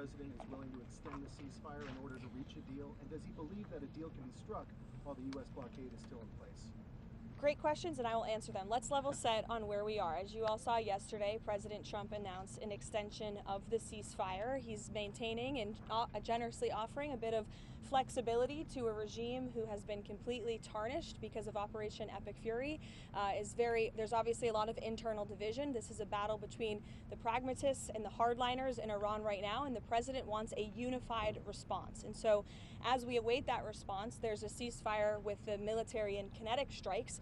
president is willing to extend the ceasefire in order to reach a deal? And does he believe that a deal can be struck while the U.S. blockade is still in place? Great questions, and I will answer them. Let's level set on where we are. As you all saw yesterday, President Trump announced an extension of the ceasefire. He's maintaining and generously offering a bit of flexibility to a regime who has been completely tarnished because of Operation Epic Fury. There's obviously a lot of internal division. This is a battle between the pragmatists and the hardliners in Iran right now, and the president wants a unified response. And so as we await that response, there's a ceasefire with the military and kinetic strikes,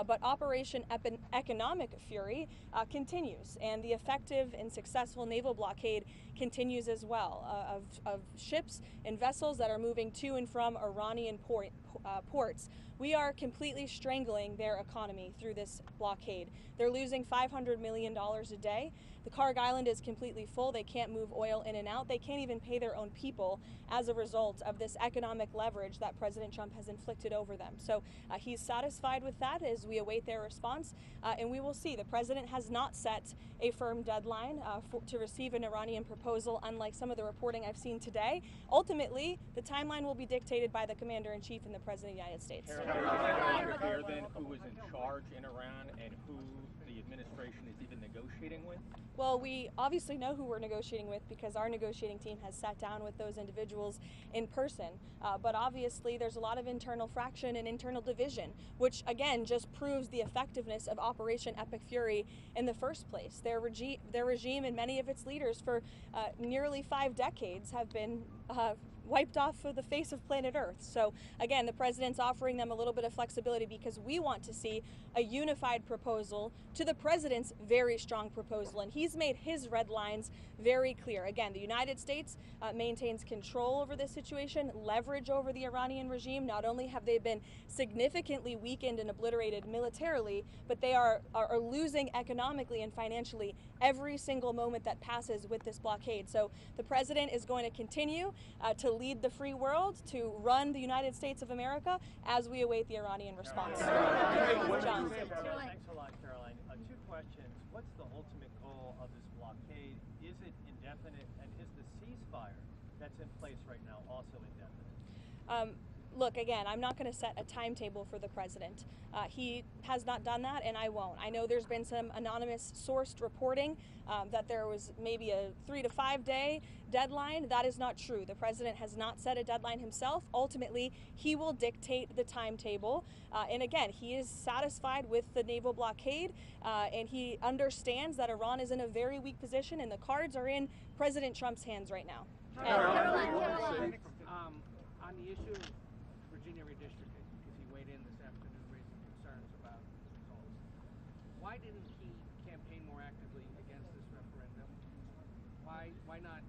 but Operation Economic Fury continues, and the effective and successful naval blockade continues as well, of ships and vessels that are moving to and from Iranian ports. We are completely strangling their economy through this blockade. They're losing $500 million a day. The Karg Island is completely full. They can't move oil in and out. They can't even pay their own people as a result of this economic leverage that President Trump has inflicted over them. So he's satisfied with that as we await their response, and we will see. The president has not set a firm deadline to receive an Iranian proposal, unlike some of the reporting I've seen today. Ultimately, the timeline will be dictated by the commander-in-chief and the president of the United States. Clear then who is in charge in Iran and who the administration is even negotiating with? Well, we obviously know who we're negotiating with because our negotiating team has sat down with those individuals in person. But obviously there's a lot of internal fraction and internal division, which again just proves the effectiveness of Operation Epic Fury in the first place. Their regime and many of its leaders for nearly 5 decades have been wiped off of the face of planet Earth. So again, the president's offering them a little bit of flexibility because we want to see a unified proposal to the president's very strong proposal, and he's made his red lines very clear. Again, the United States maintains control over this situation, leverage over the Iranian regime. Not only have they been significantly weakened and obliterated militarily, but they are losing economically and financially every single moment that passes with this blockade. So the president is going to continue to lead the free world, to run the United States of America as we await the Iranian response. John. Thanks a lot, Caroline. 2 questions. What's the ultimate goal of this blockade? Is it indefinite? And is the ceasefire that's in place right now also indefinite? Look, again, I'm not going to set a timetable for the president. He has not done that, and I won't. I know there's been some anonymous sourced reporting that there was maybe a 3 to 5 day deadline. That is not true. The president has not set a deadline himself. Ultimately, he will dictate the timetable. And again, he is satisfied with the naval blockade, and he understands that Iran is in a very weak position, and the cards are in President Trump's hands right now. On the issue of Virginia redistricting, because he weighed in this afternoon raising concerns about the results. Why didn't he campaign more actively against this referendum? Why not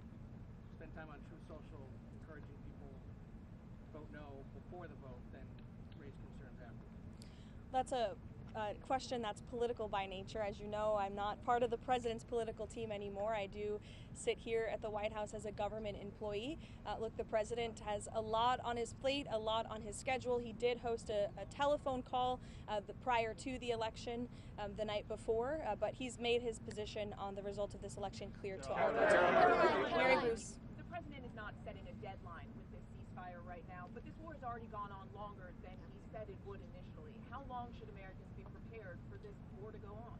spend time on True Social encouraging people to vote no before the vote, then raise concerns after? That's a question that's political by nature. As you know, I'm not part of the president's political team anymore. I do sit here at the White House as a government employee. Look, the president has a lot on his plate, a lot on his schedule. He did host a telephone call prior to the election the night before, but he's made his position on the result of this election clear to all of us. Mary Bruce. The president is not setting a deadline with this ceasefire right now, but this war has already gone on longer than he said it would initially. How long should Americans be prepared for this war to go on?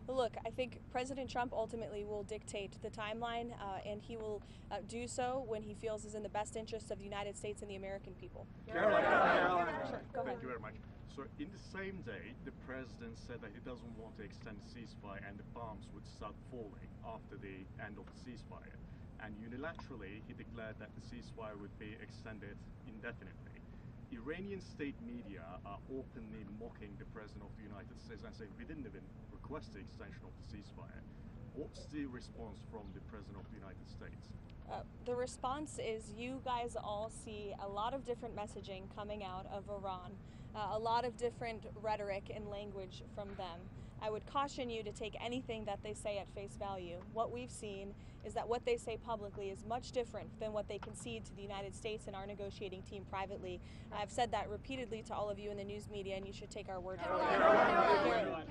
Look, I think President Trump ultimately will dictate the timeline, and he will do so when he feels is in the best interest of the United States and the American people. Caroline. Sure, go ahead. Thank you very much. So in the same day, the president said that he doesn't want to extend the ceasefire and the bombs would start falling after the end of the ceasefire. And unilaterally, he declared that the ceasefire would be extended indefinitely. Iranian state media are openly mocking the President of the United States and saying we didn't even request the extension of the ceasefire. What's the response from the President of the United States? The response is you guys all see a lot of different messaging coming out of Iran, a lot of different rhetoric and language from them. I would caution you to take anything that they say at face value. What we've seen is that what they say publicly is much different than what they concede to the United States and our negotiating team privately. I've said that repeatedly to all of you in the news media, and you should take our word for it.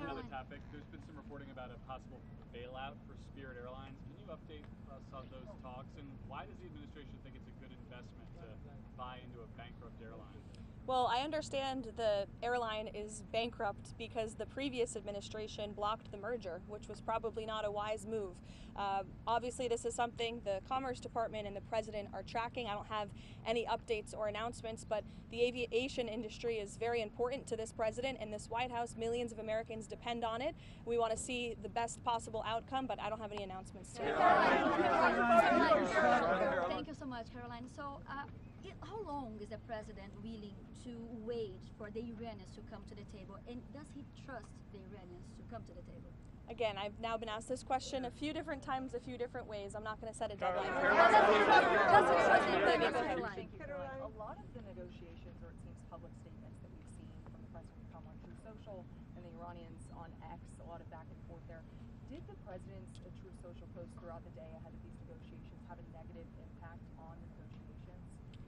Another topic. There's been some reporting about a possible bailout for Spirit Airlines. Can you update us on those talks, and why Why does the administration think it's a good investment to buy into a bankrupt airline? Well, I understand the airline is bankrupt because the previous administration blocked the merger, which was probably not a wise move. Obviously, this is something the Commerce Department and the President are tracking. I don't have any updates or announcements, but the aviation industry is very important to this President and this White House. Millions of Americans depend on it. We want to see the best possible outcome, but I don't have any announcements today. Thank you so much, Caroline. So, how long is the President willing to wait for the Iranians to come to the table, and does he trust the Iranians to come to the table? Again, I've now been asked this question a few different times, a few different ways. I'm not going to set a deadline. A lot of the negotiations, or it seems public statements that we've seen from the President come on Truth Social and the Iranians on X, a lot of back and forth there. Did the President's Truth Social post throughout the day ahead of these negotiations have a negative impact on the negotiations?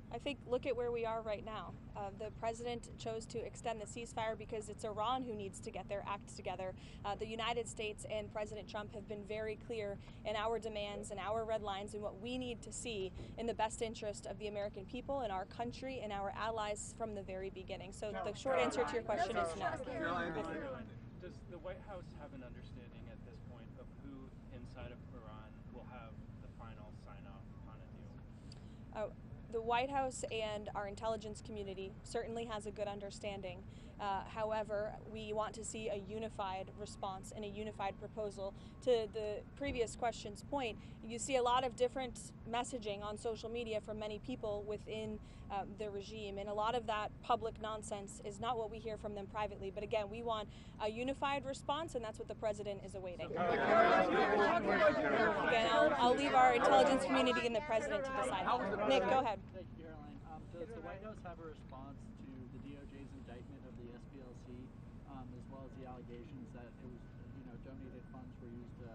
I think look at where we are right now. The President chose to extend the ceasefire because it's Iran who needs to get their act together. The United States and President Trump have been very clear in our demands and our red lines and what we need to see in the best interest of the American people and our country and our allies from the very beginning. So the short answer to your question is no. Does the White House have an understanding at this point of who inside of Iran will have the final sign-off on a deal? The White House and our intelligence community certainly has a good understanding. However, we want to see a unified response and a unified proposal. To the previous question's point, you see a lot of different messaging on social media from many people within the regime, and a lot of that public nonsense is not what we hear from them privately. But again, we want a unified response, and that's what the President is awaiting. Again, I'll leave our intelligence community and the President to decide. Nick, go ahead. Thank you, Caroline. Does the White House have a response to the DOJ's indictment of the SPLC, as well as the allegations that it was, donated funds were used to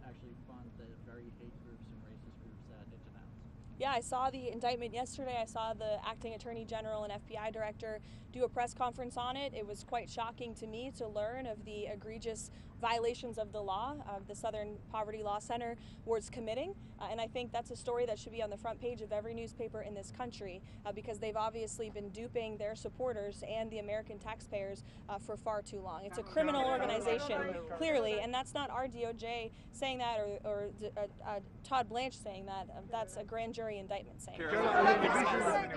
actually fund the very hate groups and racist groups that it denounced? Yeah, I saw the indictment yesterday. I saw the acting attorney general and FBI director do a press conference on it. It was quite shocking to me to learn of the egregious violations of the law the Southern Poverty Law Center was committing. And I think that's a story that should be on the front page of every newspaper in this country because they've obviously been duping their supporters and the American taxpayers for far too long. It's a criminal organization, clearly, and that's not our DOJ saying that or Todd Blanche saying that. That's a grand jury indictment saying that.